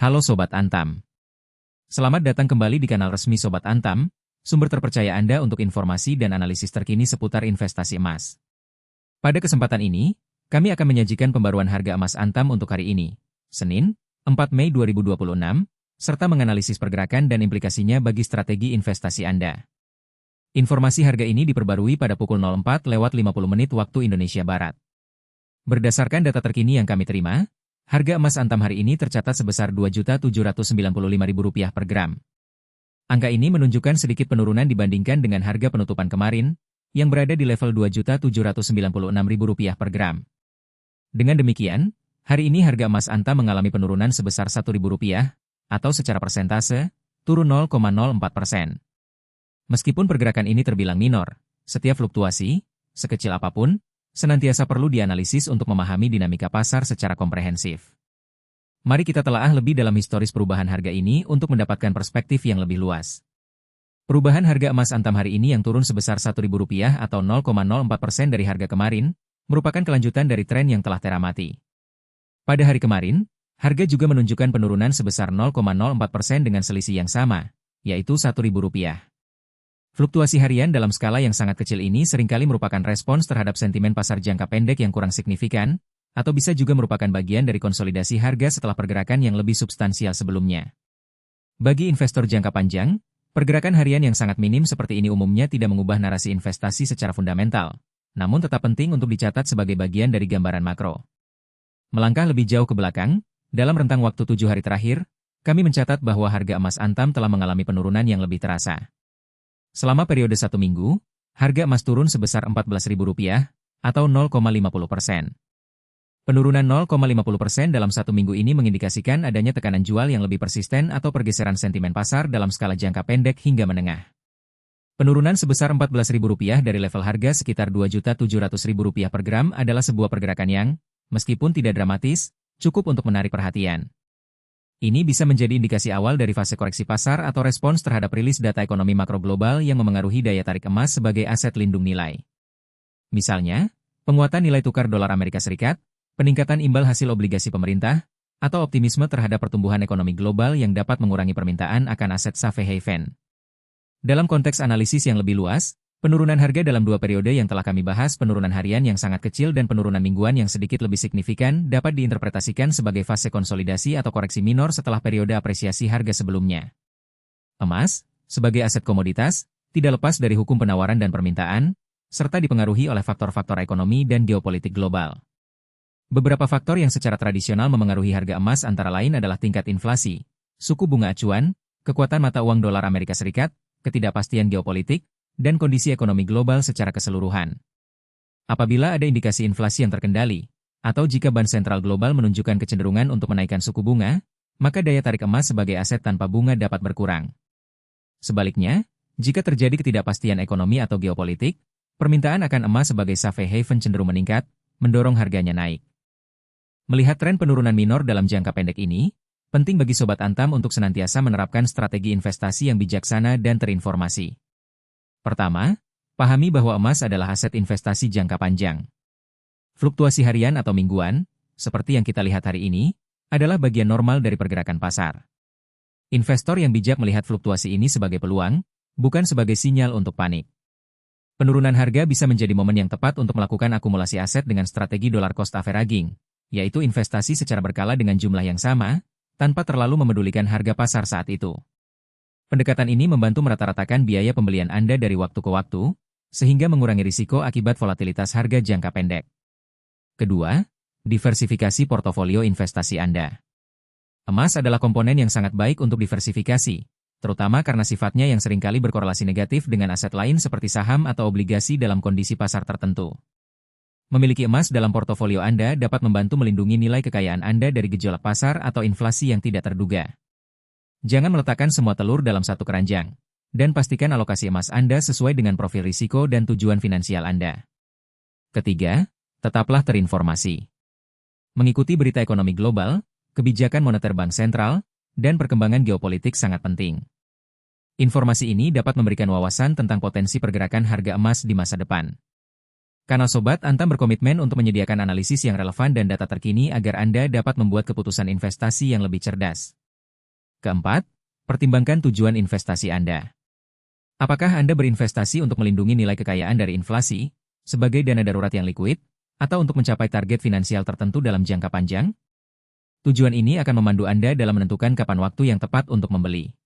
Halo Sobat Antam. Selamat datang kembali di kanal resmi Sobat Antam, sumber terpercaya Anda untuk informasi dan analisis terkini seputar investasi emas. Pada kesempatan ini, kami akan menyajikan pembaruan harga emas Antam untuk hari ini, Senin, 4 Mei 2026, serta menganalisis pergerakan dan implikasinya bagi strategi investasi Anda. Informasi harga ini diperbarui pada pukul 04.50 waktu Indonesia Barat. Berdasarkan data terkini yang kami terima, harga emas Antam hari ini tercatat sebesar Rp2.795.000 per gram. Angka ini menunjukkan sedikit penurunan dibandingkan dengan harga penutupan kemarin, yang berada di level Rp2.796.000 per gram. Dengan demikian, hari ini harga emas Antam mengalami penurunan sebesar Rp1.000, atau secara persentase, turun 0,04%. Meskipun pergerakan ini terbilang minor, setiap fluktuasi, sekecil apapun, senantiasa perlu dianalisis untuk memahami dinamika pasar secara komprehensif. Mari kita telaah lebih dalam historis perubahan harga ini untuk mendapatkan perspektif yang lebih luas. Perubahan harga emas Antam hari ini yang turun sebesar Rp1.000 atau 0,04% dari harga kemarin, merupakan kelanjutan dari tren yang telah teramati. Pada hari kemarin, harga juga menunjukkan penurunan sebesar 0,04% dengan selisih yang sama, yaitu Rp1.000. Fluktuasi harian dalam skala yang sangat kecil ini seringkali merupakan respons terhadap sentimen pasar jangka pendek yang kurang signifikan, atau bisa juga merupakan bagian dari konsolidasi harga setelah pergerakan yang lebih substansial sebelumnya. Bagi investor jangka panjang, pergerakan harian yang sangat minim seperti ini umumnya tidak mengubah narasi investasi secara fundamental, namun tetap penting untuk dicatat sebagai bagian dari gambaran makro. Melangkah lebih jauh ke belakang, dalam rentang waktu 7 hari terakhir, kami mencatat bahwa harga emas Antam telah mengalami penurunan yang lebih terasa. Selama periode 1 minggu, harga emas turun sebesar Rp14.000, atau 0,50%. Penurunan 0,50% dalam 1 minggu ini mengindikasikan adanya tekanan jual yang lebih persisten atau pergeseran sentimen pasar dalam skala jangka pendek hingga menengah. Penurunan sebesar Rp14.000 dari level harga sekitar Rp2.700.000 per gram adalah sebuah pergerakan yang, meskipun tidak dramatis, cukup untuk menarik perhatian. Ini bisa menjadi indikasi awal dari fase koreksi pasar atau respons terhadap rilis data ekonomi makro global yang memengaruhi daya tarik emas sebagai aset lindung nilai. Misalnya, penguatan nilai tukar dolar Amerika Serikat, peningkatan imbal hasil obligasi pemerintah, atau optimisme terhadap pertumbuhan ekonomi global yang dapat mengurangi permintaan akan aset safe haven. Dalam konteks analisis yang lebih luas, penurunan harga dalam 2 periode yang telah kami bahas, penurunan harian yang sangat kecil dan penurunan mingguan yang sedikit lebih signifikan dapat diinterpretasikan sebagai fase konsolidasi atau koreksi minor setelah periode apresiasi harga sebelumnya. Emas, sebagai aset komoditas, tidak lepas dari hukum penawaran dan permintaan, serta dipengaruhi oleh faktor-faktor ekonomi dan geopolitik global. Beberapa faktor yang secara tradisional memengaruhi harga emas antara lain adalah tingkat inflasi, suku bunga acuan, kekuatan mata uang dolar Amerika Serikat, ketidakpastian geopolitik, dan kondisi ekonomi global secara keseluruhan. Apabila ada indikasi inflasi yang terkendali, atau jika Bank Sentral Global menunjukkan kecenderungan untuk menaikkan suku bunga, maka daya tarik emas sebagai aset tanpa bunga dapat berkurang. Sebaliknya, jika terjadi ketidakpastian ekonomi atau geopolitik, permintaan akan emas sebagai safe haven cenderung meningkat, mendorong harganya naik. Melihat tren penurunan minor dalam jangka pendek ini, penting bagi Sobat Antam untuk senantiasa menerapkan strategi investasi yang bijaksana dan terinformasi. Pertama, pahami bahwa emas adalah aset investasi jangka panjang. Fluktuasi harian atau mingguan, seperti yang kita lihat hari ini, adalah bagian normal dari pergerakan pasar. Investor yang bijak melihat fluktuasi ini sebagai peluang, bukan sebagai sinyal untuk panik. Penurunan harga bisa menjadi momen yang tepat untuk melakukan akumulasi aset dengan strategi dollar cost averaging, yaitu investasi secara berkala dengan jumlah yang sama, tanpa terlalu memedulikan harga pasar saat itu. Pendekatan ini membantu merata-ratakan biaya pembelian Anda dari waktu ke waktu, sehingga mengurangi risiko akibat volatilitas harga jangka pendek. Kedua, diversifikasi portofolio investasi Anda. Emas adalah komponen yang sangat baik untuk diversifikasi, terutama karena sifatnya yang seringkali berkorelasi negatif dengan aset lain seperti saham atau obligasi dalam kondisi pasar tertentu. Memiliki emas dalam portofolio Anda dapat membantu melindungi nilai kekayaan Anda dari gejolak pasar atau inflasi yang tidak terduga. Jangan meletakkan semua telur dalam satu keranjang, dan pastikan alokasi emas Anda sesuai dengan profil risiko dan tujuan finansial Anda. Ketiga, tetaplah terinformasi. Mengikuti berita ekonomi global, kebijakan moneter bank sentral, dan perkembangan geopolitik sangat penting. Informasi ini dapat memberikan wawasan tentang potensi pergerakan harga emas di masa depan. Kanal Sobat Antam berkomitmen untuk menyediakan analisis yang relevan dan data terkini agar Anda dapat membuat keputusan investasi yang lebih cerdas. Keempat, pertimbangkan tujuan investasi Anda. Apakah Anda berinvestasi untuk melindungi nilai kekayaan dari inflasi, sebagai dana darurat yang likuid, atau untuk mencapai target finansial tertentu dalam jangka panjang? Tujuan ini akan memandu Anda dalam menentukan kapan waktu yang tepat untuk membeli.